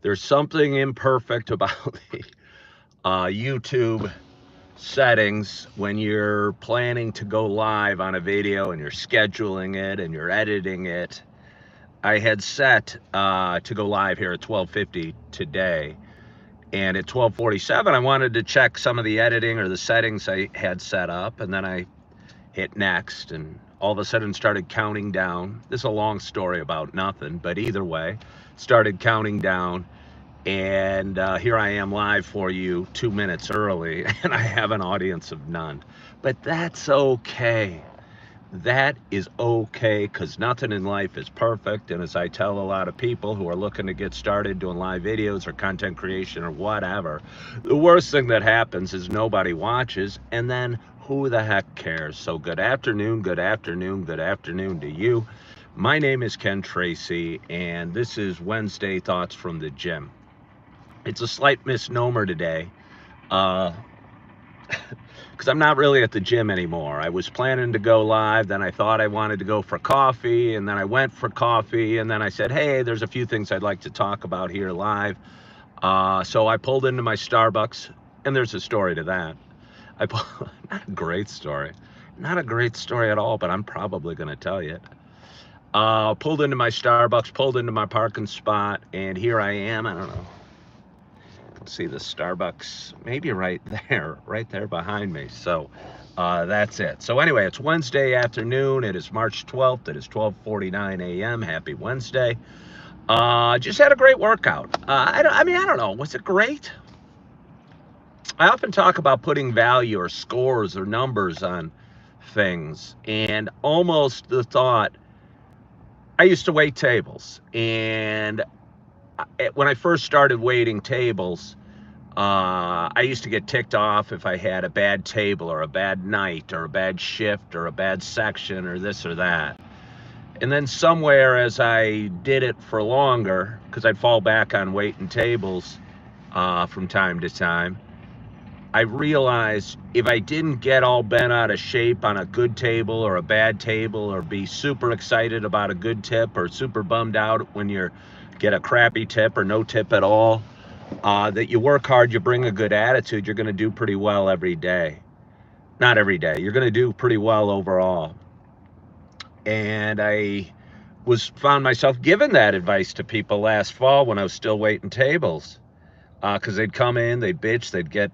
There's something imperfect about the YouTube settings when you're planning to go live on a video and you're scheduling it and you're editing it. I had set to go live here at 12:50 today, and at 12:47 I wanted to check some of the editing or the settings I had set up, and then I hit next, and all of a sudden started counting down. This is a long story about nothing, but either way, started counting down, and here I am live for you 2 minutes early, and I have an audience of none. But that's okay. That is okay, because nothing in life is perfect. And as I tell a lot of people who are looking to get started doing live videos or content creation or whatever, the worst thing that happens is nobody watches, and then who the heck cares? So good afternoon, good afternoon, good afternoon to you. My name is Ken Tracy, and this is Wednesday Thoughts from the Gym. It's a slight misnomer today, because I'm not really at the gym anymore. I was planning to go live, then I thought I wanted to go for coffee, and then I went for coffee, and then I said, hey, there's a few things I'd like to talk about here live. So I pulled into my Starbucks, and there's a story to that. Not a great story. Not a great story at all, but I'm probably going to tell you it. Pulled into my Starbucks, pulled into my parking spot, and here I am. I don't know. See the Starbucks maybe right there behind me. So that's it. So anyway, it's Wednesday afternoon. It is March 12th. It is 12:49 a.m. Happy Wednesday. Just had a great workout. I don't know. Was it great? I often talk about putting value or scores or numbers on things, and almost the thought, I used to wait tables, and when I first started waiting tables, I used to get ticked off if I had a bad table or a bad night or a bad shift or a bad section or this or that. And then somewhere as I did it for longer, because I'd fall back on waiting tables from time to time, I realized if I didn't get all bent out of shape on a good table or a bad table, or be super excited about a good tip or super bummed out when you get a crappy tip or no tip at all, that you work hard, you bring a good attitude, you're going to do pretty well every day. Not every day. You're going to do pretty well overall. And I found myself giving that advice to people last fall when I was still waiting tables, because they'd come in, they'd bitch, they'd get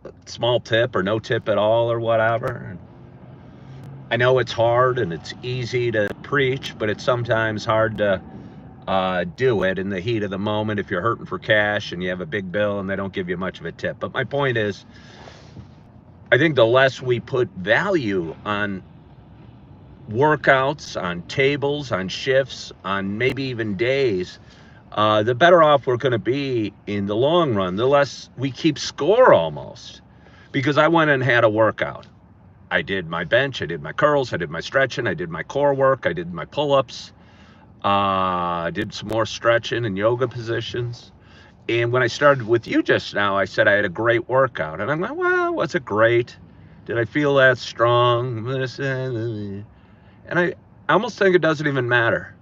a small tip or no tip at all or whatever. And I know it's hard and it's easy to preach, but it's sometimes hard to do it in the heat of the moment if you're hurting for cash and you have a big bill and they don't give you much of a tip. But my point is, I think the less we put value on workouts, on tables, on shifts, on maybe even days, the better off we're going to be in the long run. The less we keep score almost. Because I went and had a workout. I did my bench, I did my curls, I did my stretching, I did my core work, I did my pull-ups, did some more stretching and yoga positions. And when I started with you just now, I said I had a great workout. And I'm like, well, was it great? Did I feel that strong? And I almost think it doesn't even matter.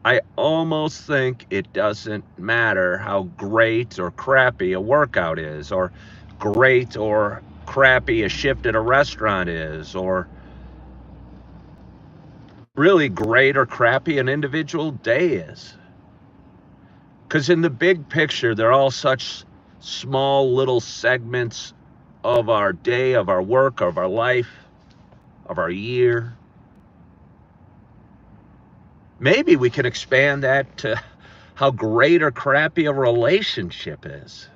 I almost think it doesn't matter how great or crappy a workout is, or great or crappy a shift at a restaurant is, or really great or crappy an individual day is. Because in the big picture, they're all such small little segments of our day, of our work, of our life, of our year. Maybe we can expand that to how great or crappy a relationship is,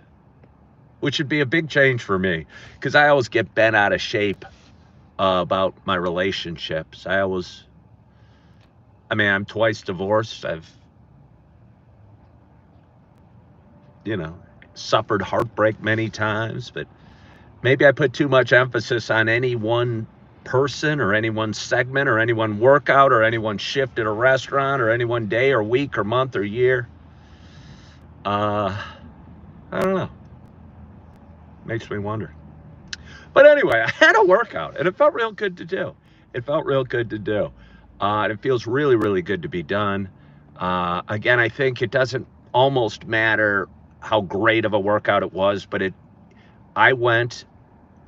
which would be a big change for me, because I always get bent out of shape about my relationships. I'm twice divorced. I've, suffered heartbreak many times, but maybe I put too much emphasis on any one person or any one segment or any one workout or any one shift at a restaurant or any one day or week or month or year. I don't know. Makes me wonder. But anyway, I had a workout and it felt real good to do. And it feels really, really good to be done. Again, I think it doesn't almost matter how great of a workout it was, but I went,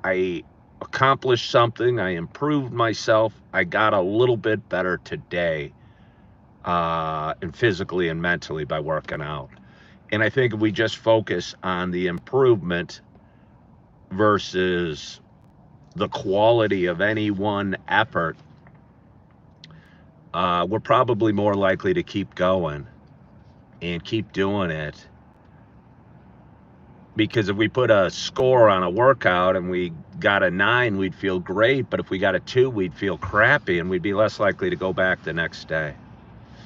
I accomplished something, I improved myself, I got a little bit better today, and physically and mentally by working out. And I think if we just focus on the improvement versus the quality of any one effort, we're probably more likely to keep going and keep doing it. Because if we put a score on a workout and we got a 9, we'd feel great. But if we got a 2, we'd feel crappy and we'd be less likely to go back the next day.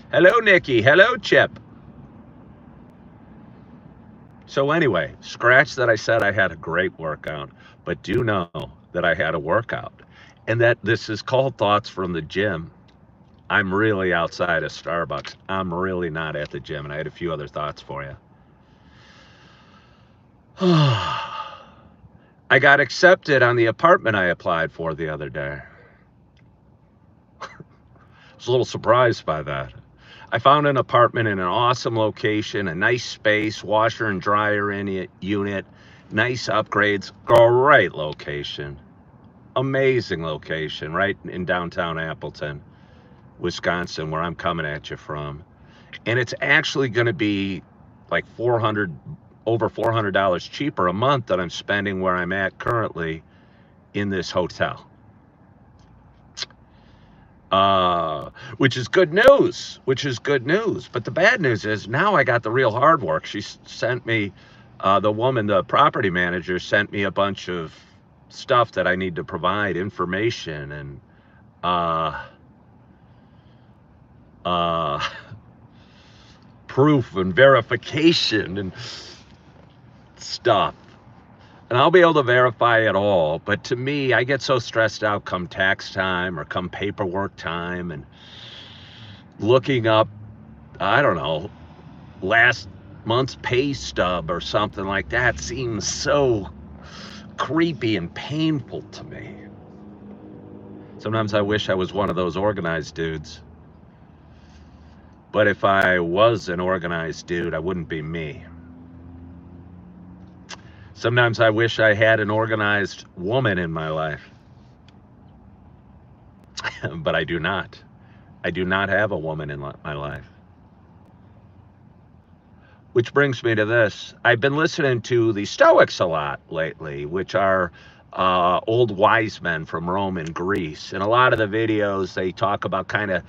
Hello, Nikki. Hello, Chip. So anyway, scratch that I said I had a great workout, but do know that I had a workout and that this is called Thoughts from the Gym. I'm really outside of Starbucks. I'm really not at the gym, and I had a few other thoughts for you. I got accepted on the apartment I applied for the other day. I was a little surprised by that. I found an apartment in an awesome location, a nice space, washer and dryer unit, nice upgrades, great location, amazing location, right in downtown Appleton, Wisconsin, where I'm coming at you from. And it's actually going to be like over $400 cheaper a month than I'm spending where I'm at currently in this hotel. Which is good news, But the bad news is now I got the real hard work. She sent me, the property manager sent me a bunch of stuff that I need to provide, information and, proof and verification and stuff. And I'll be able to verify it all. But to me, I get so stressed out come tax time or come paperwork time and looking up, I don't know, last month's pay stub or something like that seems so creepy and painful to me. Sometimes I wish I was one of those organized dudes. But if I was an organized dude, I wouldn't be me. Sometimes I wish I had an organized woman in my life. But I do not. I do not have a woman in my life. Which brings me to this. I've been listening to the Stoics a lot lately, which are old wise men from Rome and Greece. And a lot of the videos, they talk about kind of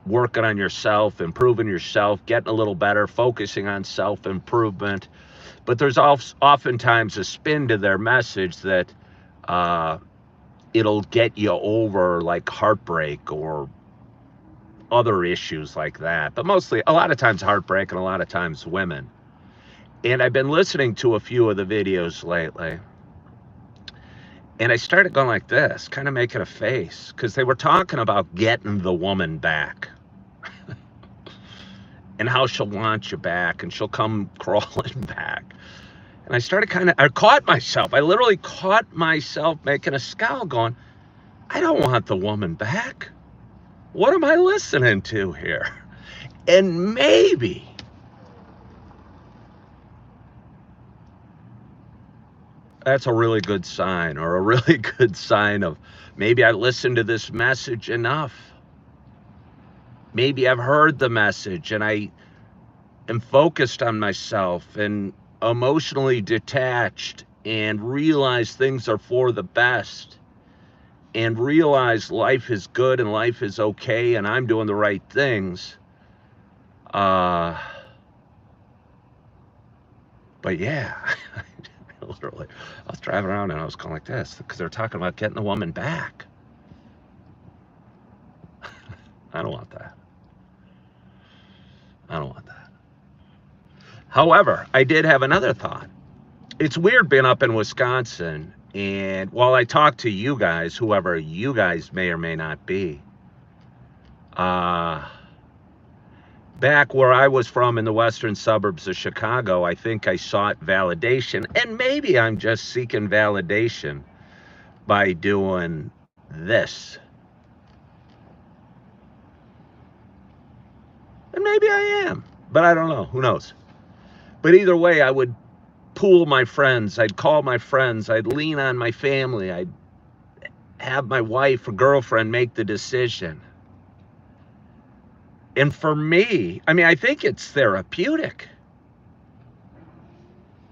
working on yourself, improving yourself, getting a little better, focusing on self-improvement. But there's oftentimes a spin to their message that it'll get you over like heartbreak or other issues like that. But mostly, a lot of times heartbreak and a lot of times women. And I've been listening to a few of the videos lately. And I started going like this, kind of making a face, because they were talking about getting the woman back. And how she'll want you back and she'll come crawling back. And I started I caught myself. I literally caught myself making a scowl going, I don't want the woman back. What am I listening to here? And maybe that's a really good sign, or a really good sign of maybe I listened to this message enough. Maybe I've heard the message and I am focused on myself and emotionally detached and realize things are for the best and realize life is good and life is okay and I'm doing the right things. But yeah, literally, I was driving around and I was going like this because they're talking about getting the woman back. I don't want that. I don't want that. However, I did have another thought. It's weird being up in Wisconsin, and while I talk to you guys, whoever you guys may or may not be, back where I was from in the western suburbs of Chicago, I think I sought validation, and maybe I'm just seeking validation by doing this. And maybe I am, but I don't know. Who knows? But either way, I would pool my friends. I'd call my friends. I'd lean on my family. I'd have my wife or girlfriend make the decision. And for me, I mean, I think it's therapeutic.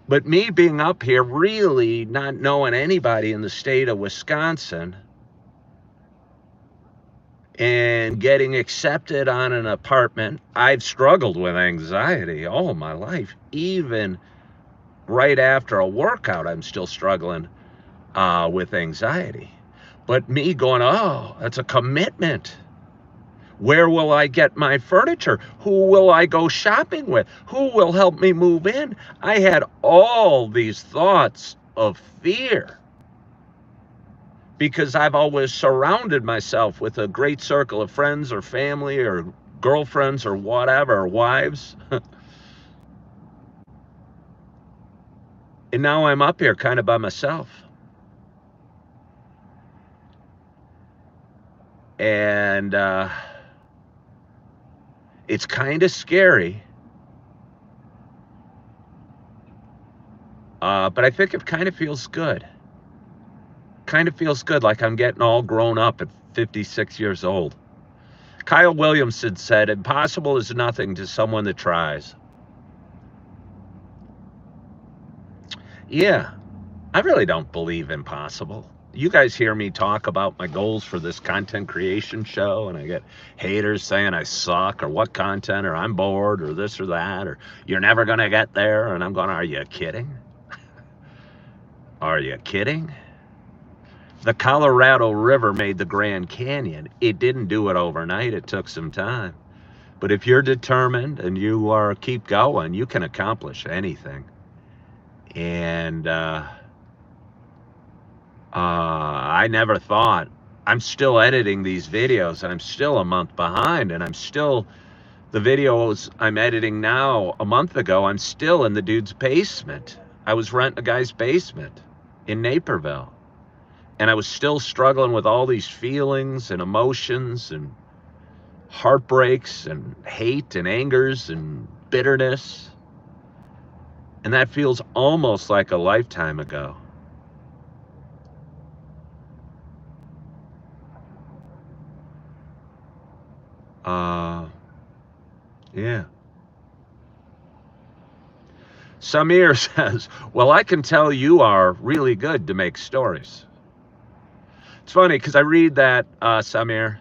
But me being up here, really not knowing anybody in the state of Wisconsin, and getting accepted on an apartment, I've struggled with anxiety all my life. Even right after a workout, I'm still struggling with anxiety. But me going, oh, that's a commitment. Where will I get my furniture? Who will I go shopping with? Who will help me move in? I had all these thoughts of fear because I've always surrounded myself with a great circle of friends or family or girlfriends or whatever, or wives. And now I'm up here kind of by myself. And it's kind of scary. But I think it kind of feels good. Kind of feels good, like I'm getting all grown up at 56 years old. Kyle Williamson said, impossible is nothing to someone that tries. Yeah, I really don't believe impossible. You guys hear me talk about my goals for this content creation show, and I get haters saying I suck or what content or I'm bored or this or that or you're never going to get there. And I'm going, are you kidding? Are you kidding? The Colorado River made the Grand Canyon. It didn't do it overnight. It took some time. But if you're determined and you are keep going, you can accomplish anything. And I never thought, I'm still editing these videos and I'm still a month behind, and I'm still, the videos I'm editing now a month ago, I'm still in the dude's basement. I was renting a guy's basement in Naperville. And I was still struggling with all these feelings and emotions and heartbreaks and hate and angers and bitterness. And that feels almost like a lifetime ago. Yeah. Samir says, well, I can tell you are really good to make stories. It's funny because I read that, Samir.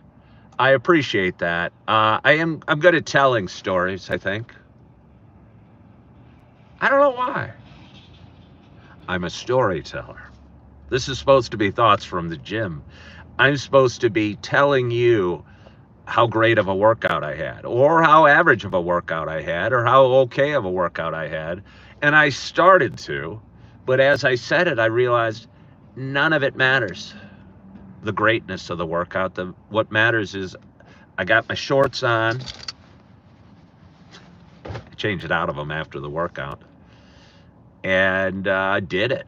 I appreciate that. I'm good at telling stories, I think. I don't know why. I'm a storyteller. This is supposed to be thoughts from the gym. I'm supposed to be telling you how great of a workout I had, or how average of a workout I had, or how okay of a workout I had. And I started to, but as I said it, I realized none of it matters. The greatness of the workout, what matters is I got my shorts on. I changed it out of them after the workout, and I did it.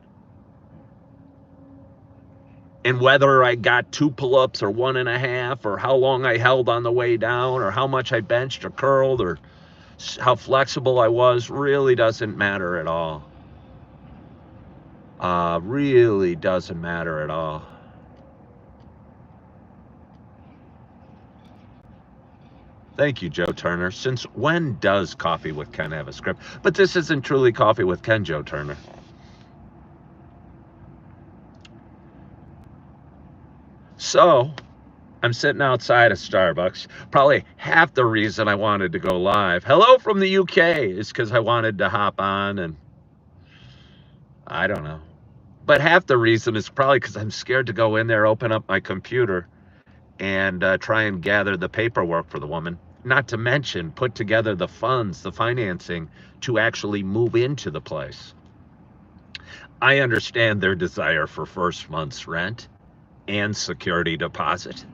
And whether I got 2 pull-ups or 1.5, or how long I held on the way down, or how much I benched or curled, or how flexible I was, really doesn't matter at all. Really doesn't matter at all. Thank you, Joe Turner. Since when does Coffee with Ken have a script? But this isn't truly Coffee with Ken, Joe Turner. So, I'm sitting outside of Starbucks. Probably half the reason I wanted to go live, hello from the UK, is because I wanted to hop on, and I don't know. But half the reason is probably because I'm scared to go in there, open up my computer, and try and gather the paperwork for the woman. Not to mention put together the funds, the financing to actually move into the place. I understand their desire for first month's rent and security deposit.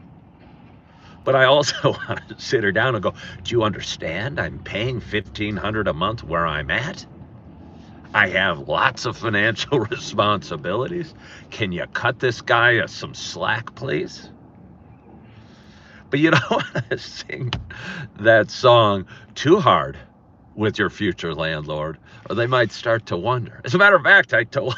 But I also want to sit her down and go, do you understand? I'm paying $1,500 a month where I'm at. I have lots of financial responsibilities. Can you cut this guy some slack, please? But you don't want to sing that song too hard with your future landlord, or they might start to wonder. As a matter of fact, I told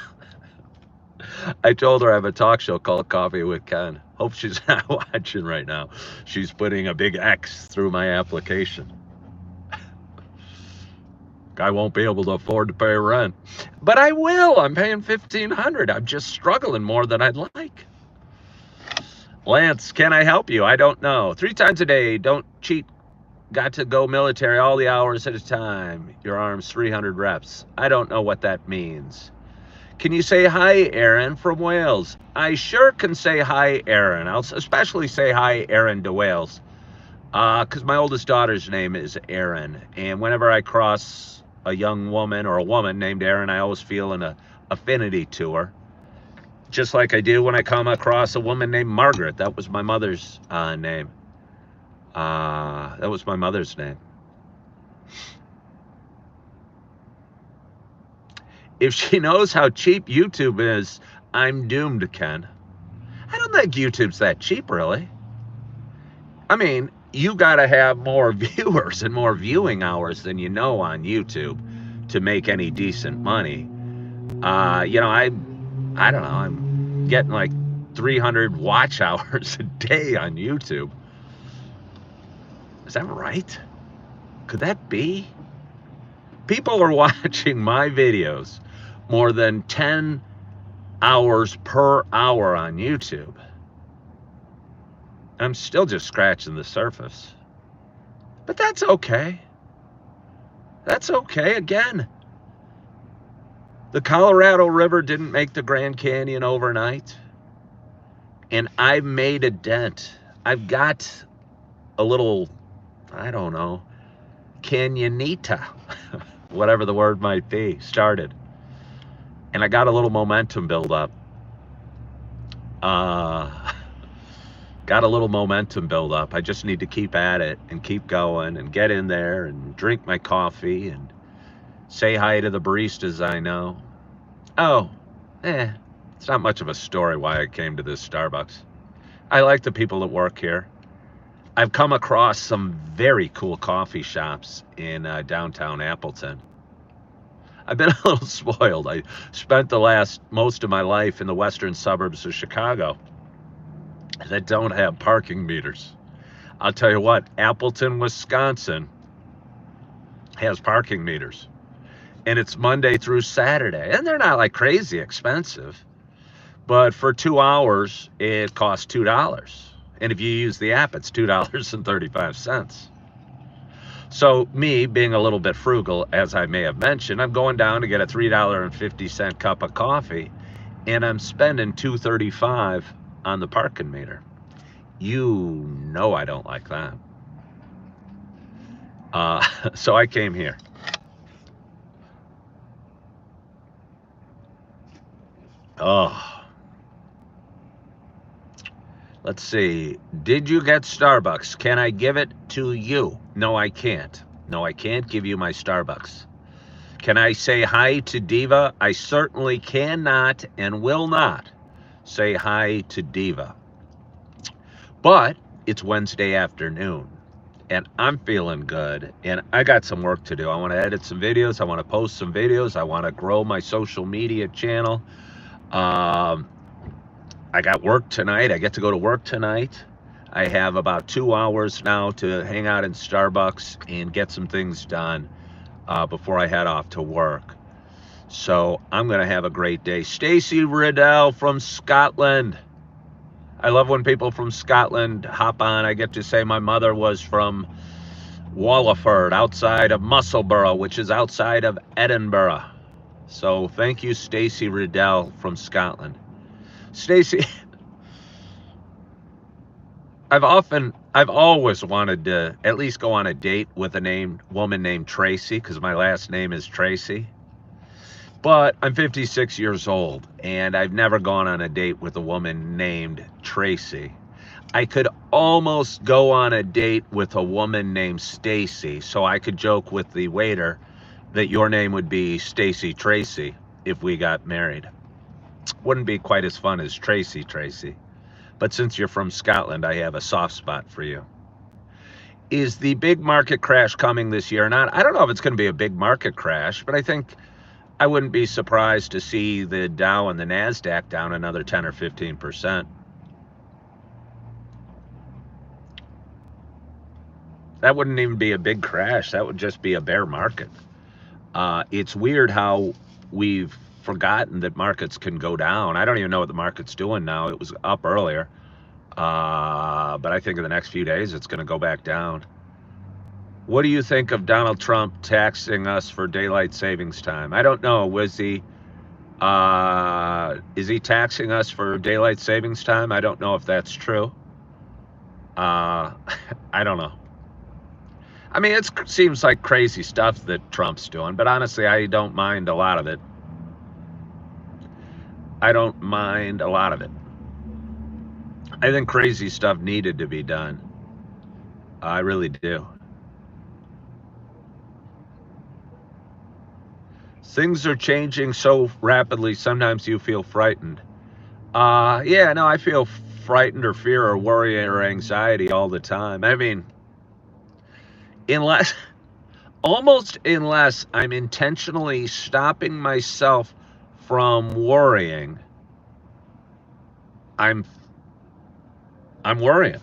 her I have a talk show called Coffee with Ken. Hope she's not watching right now. She's putting a big X through my application. I won't be able to afford to pay rent, but I will. I'm paying $1,500. I'm just struggling more than I'd like. Lance, can I help you? I don't know. 3 times a day. Don't cheat. Got to go military all the hours at a time. Your arms 300 reps. I don't know what that means. Can you say hi, Aaron from Wales? I sure can say hi, Aaron. I'll especially say hi, Aaron to Wales. Because my oldest daughter's name is Aaron. And whenever I cross a young woman or a woman named Aaron, I always feel an affinity to her. Just like I do when I come across a woman named Margaret. That was my mother's name. That was my mother's name. If she knows how cheap YouTube is, I'm doomed, Ken. I don't think YouTube's that cheap, really. I mean, you got to have more viewers and more viewing hours than you know on YouTube to make any decent money. You know, I don't know. I'm getting like 300 watch hours a day on YouTube. Is that right? Could that be? People are watching my videos more than 10 hours per hour on YouTube. I'm still just scratching the surface. But that's okay. That's okay. Again, the Colorado River didn't make the Grand Canyon overnight. And I've made a dent. I've got a little, I don't know, canyonita, whatever the word might be, started. And I got a little momentum build up. Got a little momentum build up. I just need to keep at it and keep going and get in there and drink my coffee and say hi to the baristas I know. Oh, it's not much of a story why I came to this Starbucks. I like the people that work here. I've come across some very cool coffee shops in downtown Appleton. I've been a little spoiled. I spent most of my life in the western suburbs of Chicago that don't have parking meters. I'll tell you what, Appleton, Wisconsin has parking meters. And it's Monday through Saturday. And they're not like crazy expensive. But for 2 hours, it costs $2. And if you use the app, it's $2.35. So me being a little bit frugal, as I may have mentioned, I'm going down to get a $3.50 cup of coffee, and I'm spending $2.35 on the parking meter. You know I don't like that. So I came here. Oh. Let's see. Did you get Starbucks? Can I give it to you? No, I can't. No, I can't give you my Starbucks. Can I say hi to Diva? I certainly cannot and will not say hi to Diva. But it's Wednesday afternoon, and I'm feeling good, and I got some work to do. I want to edit some videos. I want to post some videos. I want to grow my social media channel. I got work tonight. I get to go to work tonight. I have about 2 hours now to hang out in Starbucks and get some things done before I head off to work. So I'm going to have a great day. Stacy Riddell from Scotland. I love when people from Scotland hop on. I get to say my mother was from Wallingford, outside of Musselburgh, which is outside of Edinburgh. So thank you, Stacy Riddell from Scotland. Stacy, I've always wanted to at least go on a date with a woman named Tracy, because my last name is Tracy. But I'm 56 years old, and I've never gone on a date with a woman named Tracy. I could almost go on a date with a woman named Stacy, so I could joke with the waiter that your name would be Stacy Tracy if we got married. Wouldn't be quite as fun as Tracy. But since you're from Scotland, I have a soft spot for you. is the big market crash coming this year or not? I don't know if it's going to be a big market crash, but I think I wouldn't be surprised to see the Dow and the NASDAQ down another 10 or 15%. That wouldn't even be a big crash. That would just be a bear market. It's weird how we've forgotten that markets can go down. I don't even know what the market's doing now. It was up earlier. But I think in the next few days, it's going to go back down. What do you think of Donald Trump taxing us for daylight savings time? I don't know. Is he taxing us for daylight savings time? I don't know if that's true. I don't know. I mean, it seems like crazy stuff that Trump's doing, but honestly, I don't mind a lot of it. I don't mind a lot of it. I think crazy stuff needed to be done. I really do. Things are changing so rapidly, sometimes you feel frightened. Yeah, no, I feel frightened or fear or worry or anxiety all the time. I mean, almost unless I'm intentionally stopping myself from worrying, I'm worrying.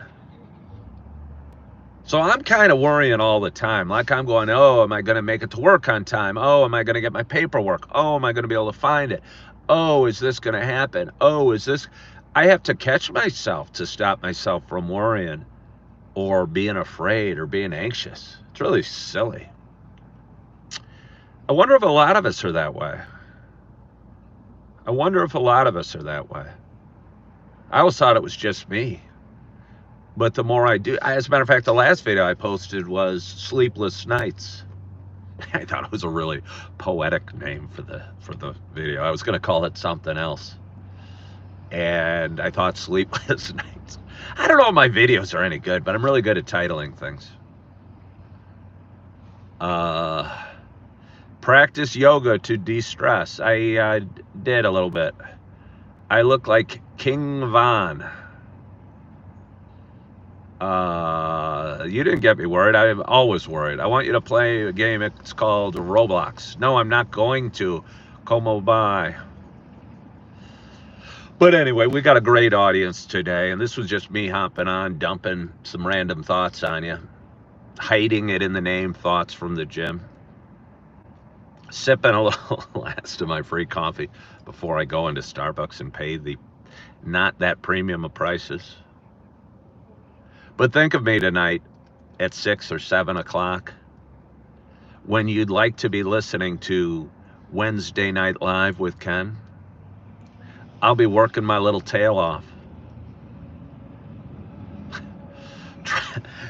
So I'm kind of worrying all the time. Like I'm going, oh, am I going to make it to work on time? Oh, am I going to get my paperwork? Oh, am I going to be able to find it? Oh, is this going to happen? Oh, is this... I have to catch myself to stop myself from worrying or being afraid or being anxious. It's really silly. I wonder if a lot of us are that way. I wonder if a lot of us are that way. I always thought it was just me. But the more I do, as a matter of fact, the last video I posted was Sleepless Nights. I thought it was a really poetic name for the video. I was going to call it something else. And I thought Sleepless Nights. I don't know if my videos are any good, but I'm really good at titling things. Practice yoga to de-stress. I did a little bit. I look like King Von. You didn't get me worried. I'm always worried. I want you to play a game. It's called Roblox. No, I'm not going to. Como bye. But anyway, we got a great audience today, and this was just me hopping on, dumping some random thoughts on you, hiding it in the name, thoughts from the gym, sipping a little last of my free coffee before I go into Starbucks and pay the not that premium of prices. But think of me tonight at 6 or 7 o'clock when you'd like to be listening to Wednesday Night Live with Ken. I'll be working my little tail off,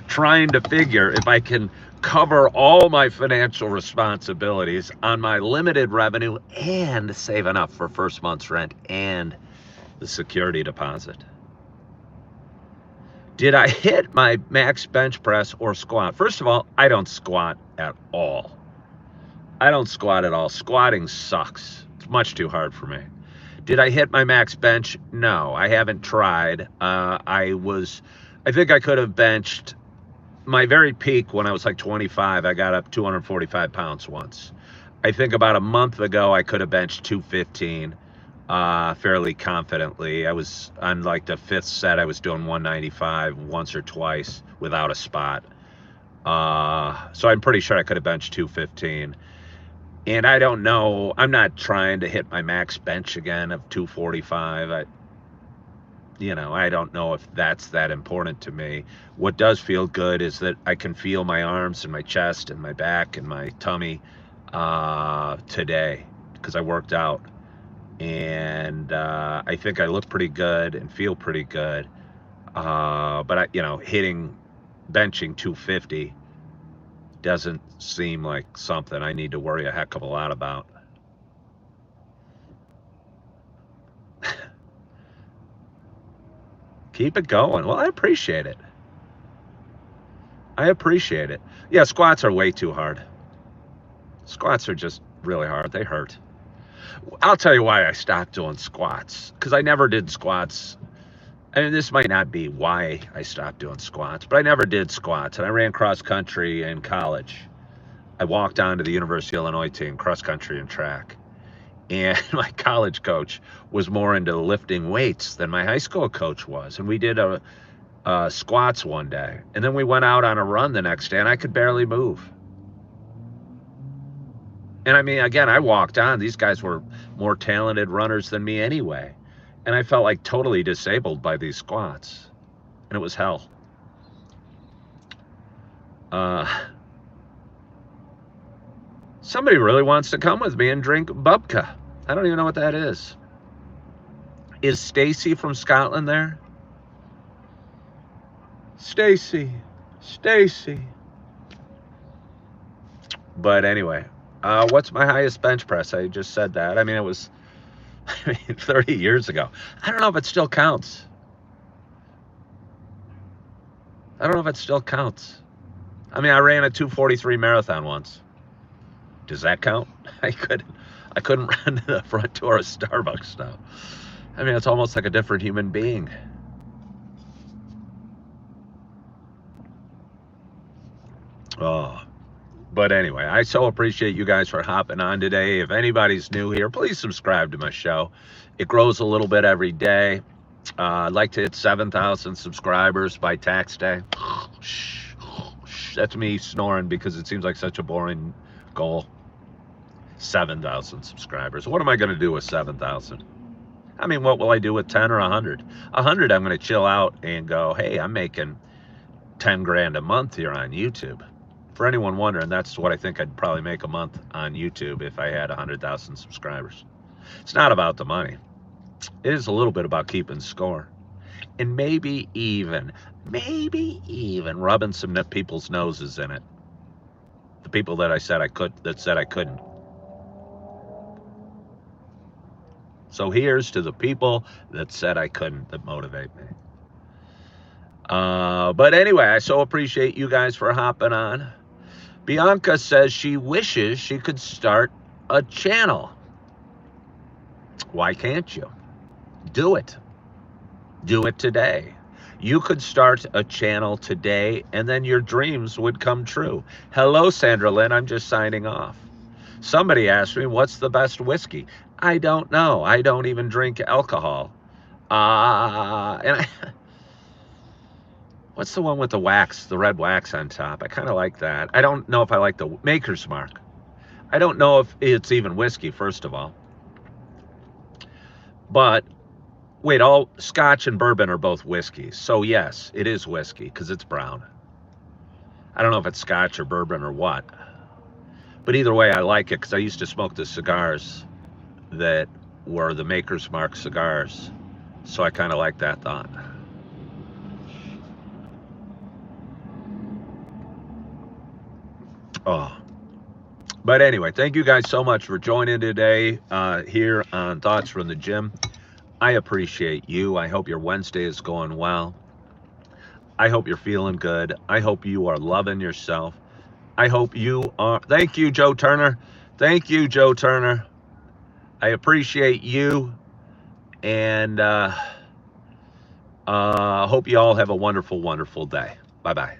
trying to figure if I can cover all my financial responsibilities on my limited revenue and save enough for first month's rent and the security deposit. Did I hit my max bench press or squat? First of all, I don't squat at all. I don't squat at all. Squatting sucks. It's much too hard for me. Did I hit my max bench? No, I haven't tried. I think I could have benched my very peak when I was like 25. I got up 245 pounds once. I think about a month ago, I could have benched 215 fairly confidently. I was on like the 5th set. I was doing 195 once or twice without a spot. So I'm pretty sure I could have benched 215. And I don't know, I'm not trying to hit my max bench again of 245. I don't know if that's that important to me. What does feel good is that I can feel my arms and my chest and my back and my tummy today because I worked out. And I think I look pretty good and feel pretty good. But benching 250 doesn't seem like something I need to worry a heck of a lot about. Keep it going. Well, I appreciate it. I appreciate it. Yeah, squats are way too hard. Squats are just really hard. They hurt. I'll tell you why I stopped doing squats. Because I never did squats And this might not be why I stopped doing squats, but I never did squats. And I ran cross country in college. I walked on to the University of Illinois team, cross country and track. And my college coach was more into lifting weights than my high school coach was. And we did a squats one day. And then we went out on a run the next day, and I could barely move. And I mean, again, I walked on. These guys were more talented runners than me anyway. And I felt like totally disabled by these squats. And it was hell. Somebody really wants to come with me and drink bubka. I don't even know what that is. Is Stacy from Scotland there? Stacy. But anyway, what's my highest bench press? I just said that. I mean, it was 30 years ago. I don't know if it still counts. I mean, I ran a 2:43 marathon once. Does that count? I couldn't run to the front door of Starbucks now. I mean, it's almost like a different human being. Oh, but anyway, I so appreciate you guys for hopping on today. If anybody's new here, please subscribe to my show. It grows a little bit every day. I'd like to hit 7,000 subscribers by tax day. That's me snoring because it seems like such a boring goal. 7,000 subscribers. What am I going to do with 7,000? I mean, what will I do with 10 or 100? 100, I'm going to chill out and go, hey, I'm making 10 grand a month here on YouTube. For anyone wondering, that's what I think I'd probably make a month on YouTube if I had 100,000 subscribers. It's not about the money. It is a little bit about keeping score. And maybe even rubbing some people's noses in it. The people that said I couldn't. So here's to the people that said I couldn't, that motivate me. But anyway, I so appreciate you guys for hopping on. Bianca says she wishes she could start a channel. Why can't you? Do it. Do it today. You could start a channel today, and then your dreams would come true. Hello, Sandra Lynn. I'm just signing off. Somebody asked me, what's the best whiskey? I don't know. I don't even drink alcohol. What's the one with the wax, the red wax on top? I kind of like that. I don't know if I like the Maker's Mark. I don't know if it's even whiskey, first of all. But, wait, all Scotch and bourbon are both whiskeys. So, yes, it is whiskey because it's brown. I don't know if it's Scotch or bourbon or what. But either way, I like it because I used to smoke the cigars that were the Maker's Mark cigars. So I kind of like that thought. Oh. But anyway, thank you guys so much for joining today here on Thoughts from the Gym. I appreciate you. I hope your Wednesday is going well. I hope you're feeling good. I hope you are loving yourself. I hope you are. Thank you, Joe Turner. Thank you, Joe Turner. I appreciate you. And hope you all have a wonderful, wonderful day. Bye-bye.